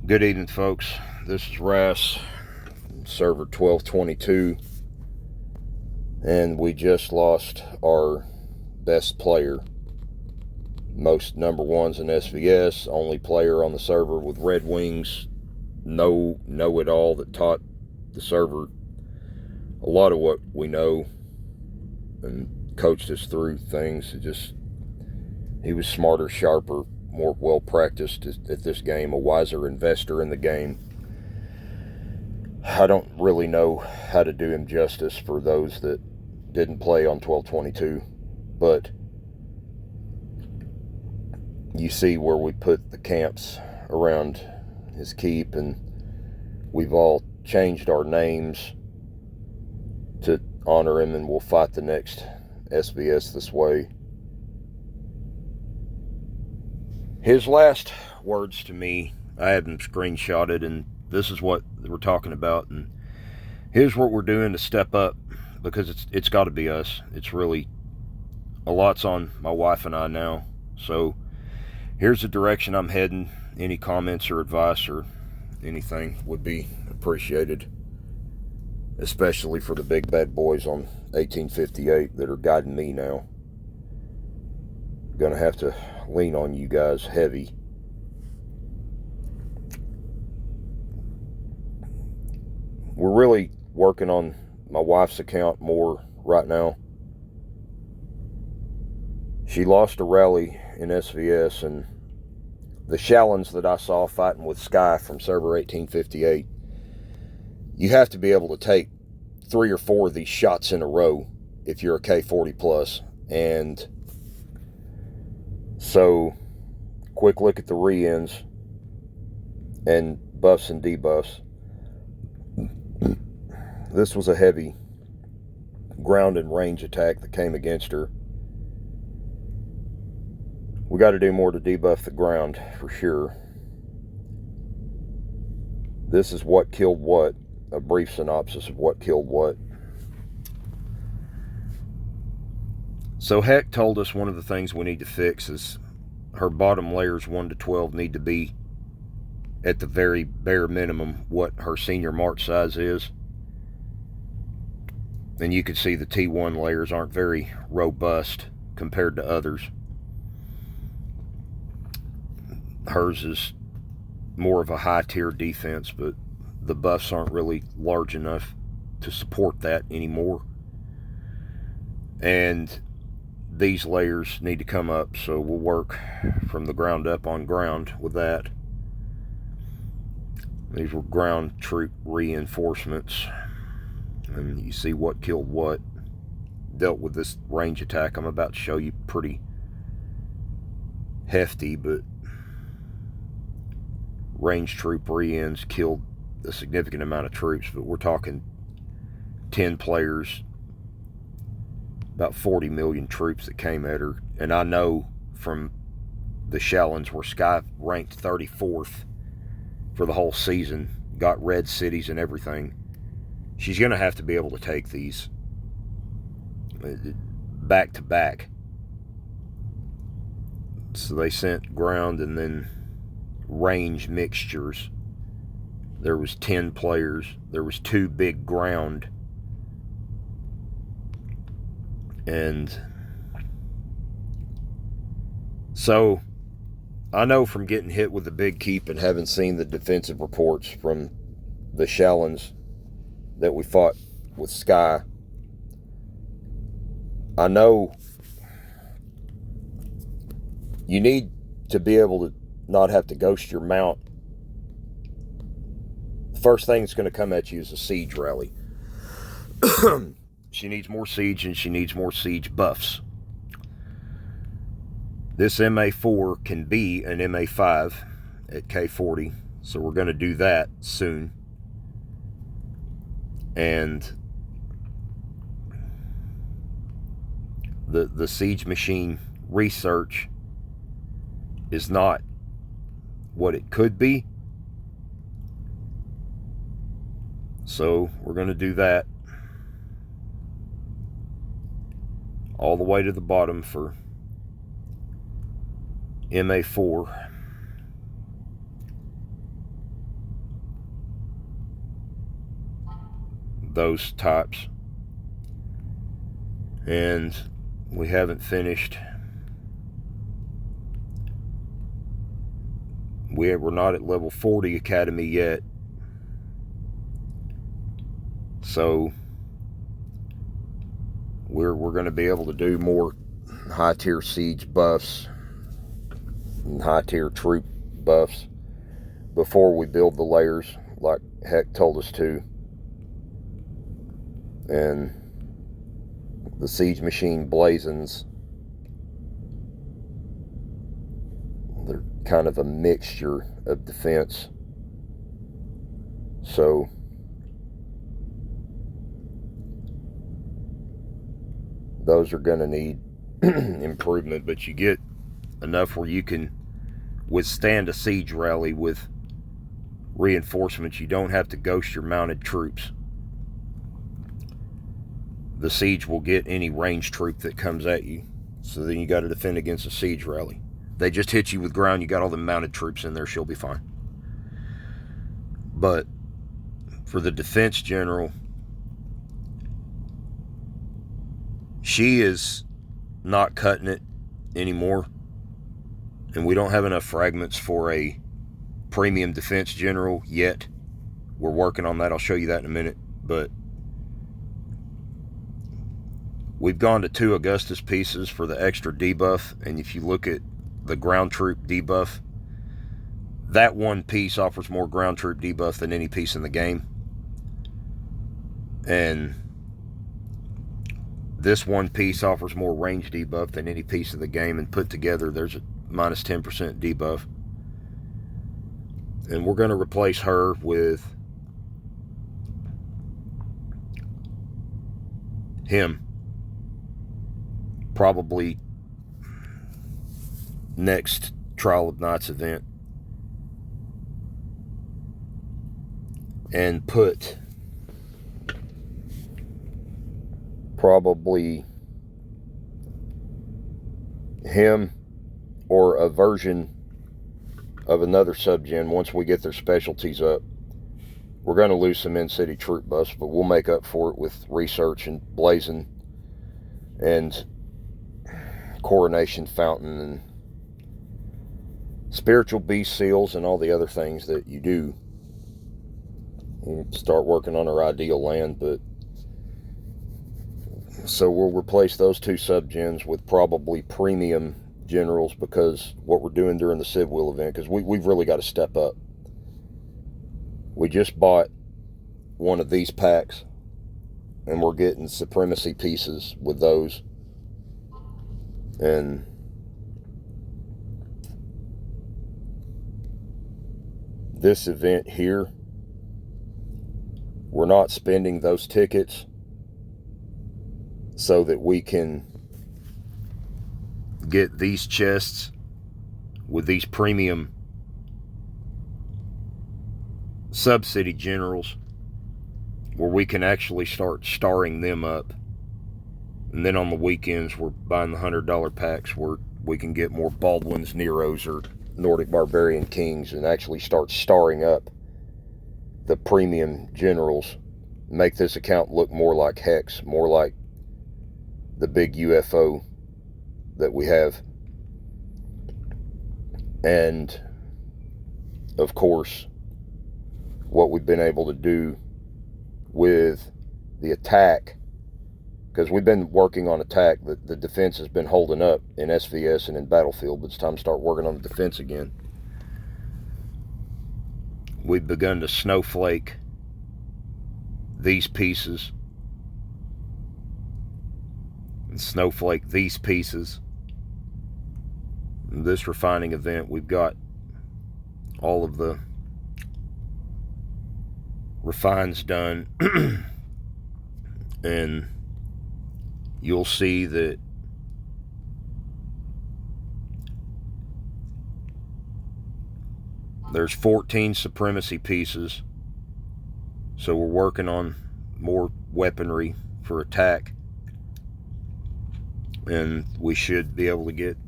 Good evening, folks. This is Ras, server 1222, and we just lost our best player. Most number ones in SVS, only player on the server with Red Wings, know-it-all that taught the server a lot of what we know and coached us through things. He was smarter, sharper, more well-practiced at this game, a wiser investor in the game. I don't really know how to do him justice for those that didn't play on 1222, but you see where we put the camps around his keep, and we've all changed our names to honor him, and we'll fight the next SVS this way. His last words to me, I had them screenshotted, and this is what we're talking about, and here's what we're doing to step up, because it's got to be us. It's really, a lot's on my wife and I now, so here's the direction I'm heading. Any comments or advice or anything would be appreciated, especially for the big bad boys on 1858 that are guiding me now. Gonna have to lean on you guys heavy. We're really working on my wife's account more right now. She lost a rally in SVS, and the Shallons that I saw fighting with Sky from server 1858, you have to be able to take 3 or 4 of these shots in a row if you're a K40 plus. And so, quick look at the re-ins and buffs and debuffs. This was a heavy ground and range attack that came against her. We got to do more to debuff the ground for sure. This is what killed what, a brief synopsis of what killed what. So Heck told us one of the things we need to fix is her bottom layers 1 to 12 need to be at the very bare minimum what her senior march size is. And you can see the T1 layers aren't very robust compared to others. Hers is more of a high tier defense, but the buffs aren't really large enough to support that anymore. And these layers need to come up, so we'll work from the ground up on ground with that. These were ground troop reinforcements, and you see what killed what. Dealt with this range attack I'm about to show you pretty hefty, but range troop re-ins killed a significant amount of troops, but we're talking 10 players, about 40 million troops that came at her. And I know from the Shallons where Sky ranked 34th for the whole season, got red cities and everything, she's going to have to be able to take these back to back. So they sent ground and then range mixtures. There was 10 players. There was 2 big ground. And so I know from getting hit with the big keep and having seen the defensive reports from the Shallons that we fought with Sky, I know you need to be able to not have to ghost your mount. The first thing that's going to come at you is a siege rally. She needs more siege, and she needs more siege buffs. This MA4 can be an MA5 at K40, so we're going to do that soon. And the siege machine research is not what it could be, so we're going to do that all the way to the bottom for MA4. those types. And we haven't finished. We're not at level 40 Academy yet. So we're going to be able to do more high tier siege buffs and high tier troop buffs before we build the layers like Heck told us to. And the siege machine blazons, they're kind of a mixture of defense. So those are going to need improvement, but you get enough where you can withstand a siege rally with reinforcements. You don't have to ghost your mounted troops. The siege will get any ranged troop that comes at you. So then you got to defend against a siege rally. They just hit you with ground, you got all the mounted troops in there, she'll be fine. But for the defense general, she is not cutting it anymore. And we don't have enough fragments for a premium defense general yet. We're working on that. I'll show you that in a minute. But we've gone to 2 Augustus pieces for the extra debuff. And if you look at the ground troop debuff, that one piece offers more ground troop debuff than any piece in the game. And this one piece offers more range debuff than any piece of the game, and put together there's a minus 10% debuff. And we're going to replace her with him. Probably next Trial of Knights event. And put probably him or a version of another subgen once we get their specialties up. We're going to lose some in-city troop buffs, but we'll make up for it with research and blazon and coronation fountain and spiritual beast seals and all the other things that you do. We'll start working on our ideal land, but so we'll replace those 2 subgens with probably premium generals, because what we're doing during the Civ Wheel event, because we've really got to step up. We just bought one of these packs, and we're getting supremacy pieces with those. And this event here, we're not spending those tickets so that we can get these chests with these premium sub-city generals, where we can actually start starring them up. And then on the weekends, we're buying the $100 packs where we can get more Baldwins, Neros, or Nordic Barbarian Kings, and actually start starring up the premium generals. Make this account look more like Hex, more like the big UFO that we have. And of course, what we've been able to do with the attack, because we've been working on attack, the defense has been holding up in SVS and in Battlefield, but it's time to start working on the defense again. We've begun to snowflake these pieces and snowflake these pieces. In this refining event, we've got all of the refines done. And you'll see that there's 14 supremacy pieces. So we're working on more weaponry for attack. And we should be able to get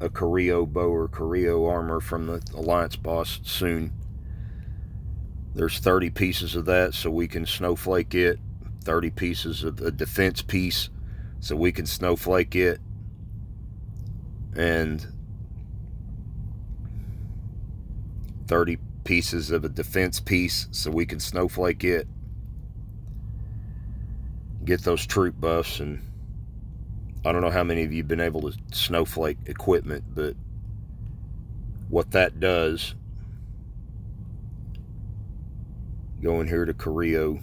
a Carrillo bow or Carrillo armor from the Alliance boss soon. There's 30 pieces of that, so we can snowflake it. 30 pieces of a defense piece, so we can snowflake it. And 30 pieces of a defense piece, so we can snowflake it. Get those troop buffs. And I don't know how many of you have been able to snowflake equipment, but what that does, go in here to Creo.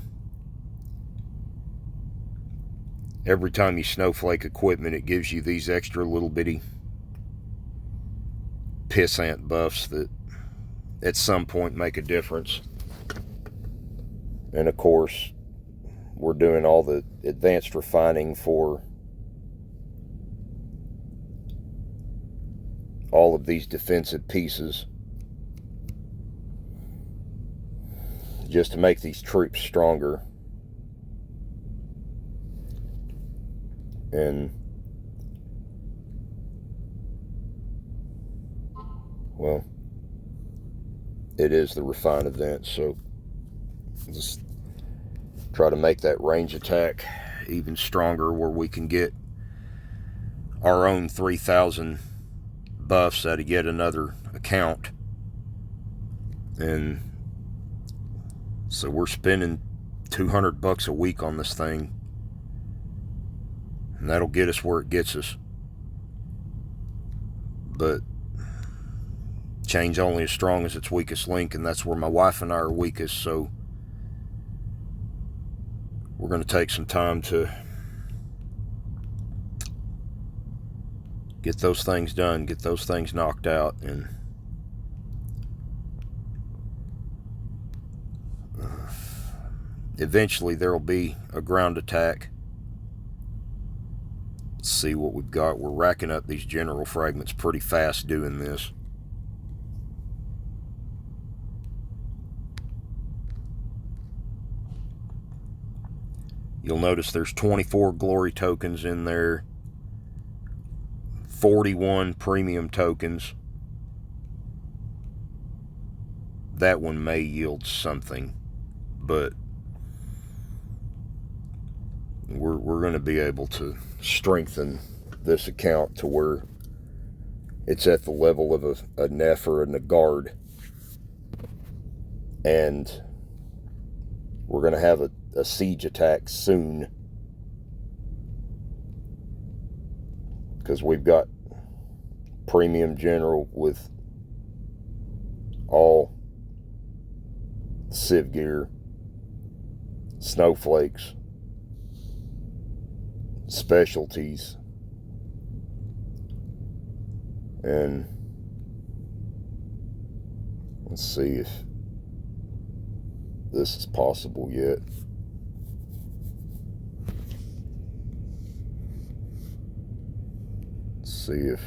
Every time you snowflake equipment, it gives you these extra little bitty pissant buffs that at some point make a difference. And of course, we're doing all the advanced refining for all of these defensive pieces, just to make these troops stronger. And well, it is the refine event, so just try to make that range attack even stronger, where we can get our own 3,000 buffs out of yet another account. And so we're spending $200 a week on this thing, and that'll get us where it gets us. But chain's only as strong as its weakest link, and that's where my wife and I are weakest. So we're going to take some time to get those things done, get those things knocked out, and eventually there'll be a ground attack. Let's see what we've got. We're racking up these general fragments pretty fast doing this. You'll notice there's 24 glory tokens in there, 41 premium tokens. That one may yield something, but we're going to be able to strengthen this account to where it's at the level of a Neff or a Nagard. And we're going to have a siege attack soon, because we've got premium general with all civ gear, snowflakes, specialties, and let's see if this is possible yet. Let's see if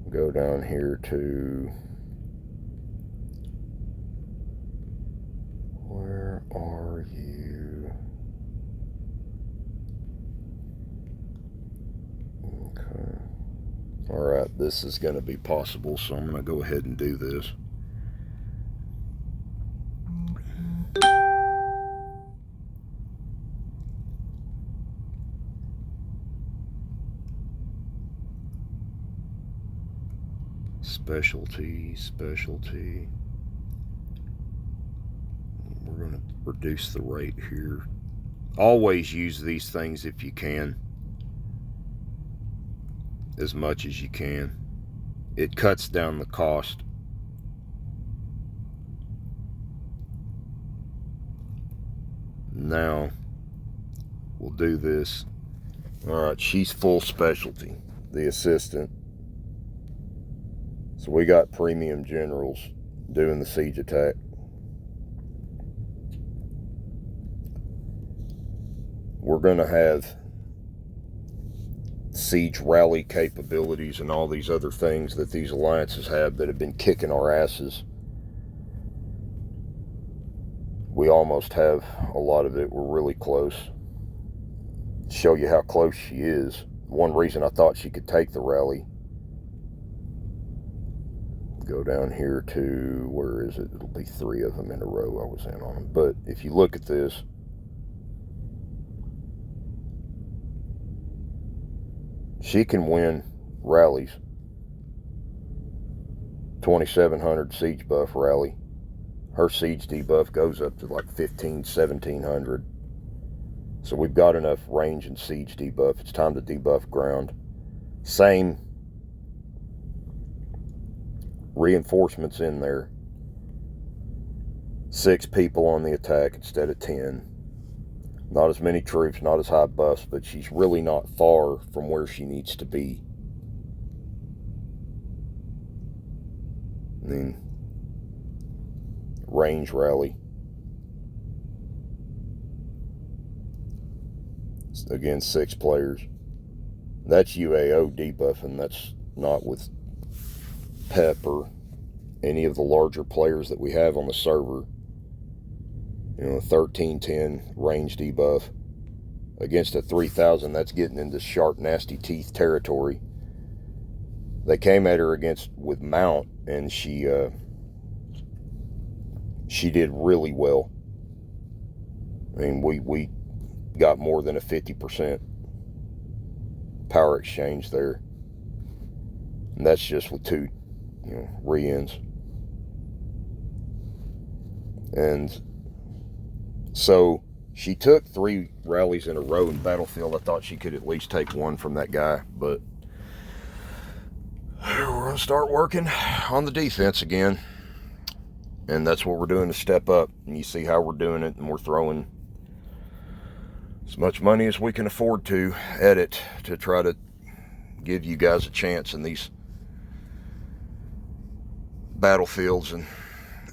go down here to, where are you? Okay. All right, this is going to be possible, so I'm going to go ahead and do this. Specialty. We're going to reduce the rate here. Always use these things if you can, as much as you can. It cuts down the cost. Now we'll do this. All right, she's full specialty, the assistant. So we got premium generals doing the siege attack. We're going to have siege rally capabilities and all these other things that these alliances have that have been kicking our asses. We almost have a lot of it. We're really close. Show you how close she is. One reason I thought she could take the rally Go down here to, where is it? It'll be 3 of them in a row I was in on them. But if you look at this, she can win rallies. 2700 siege buff rally. Her siege debuff goes up to like 1700. So we've got enough range and siege debuff. It's time to debuff ground. Same reinforcements in there. 6 people on the attack instead of 10. Not as many troops, not as high buffs, but she's really not far from where she needs to be. And then range rally. Again, 6 players. That's UAO debuffing. That's not with Pep or any of the larger players that we have on the server. 1310 range debuff against a 3000. That's getting into sharp, nasty teeth territory. They came at her with mount, and she did really well. I mean, we got more than a 50% power exchange there, and that's just with 2 re-ins. And so she took 3 rallies in a row in Battlefield. I thought she could at least take 1 from that guy, but we're going to start working on the defense again. And that's what we're doing, to step up. And you see how we're doing it, and we're throwing as much money as we can afford to at it to try to give you guys a chance in these battlefields and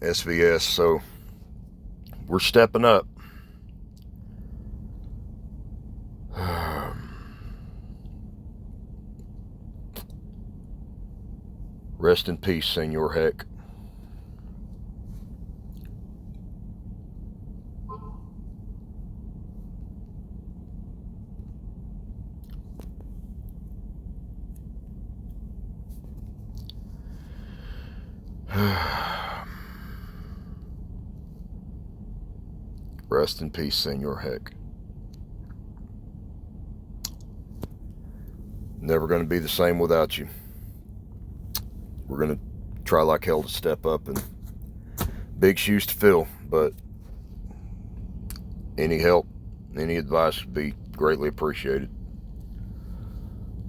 SVS. So we're stepping up. Rest in peace, Senor Heck. Rest in peace, Senor Heck. Never going to be the same without you. We're going to try like hell to step up, and big shoes to fill, but any help, any advice would be greatly appreciated.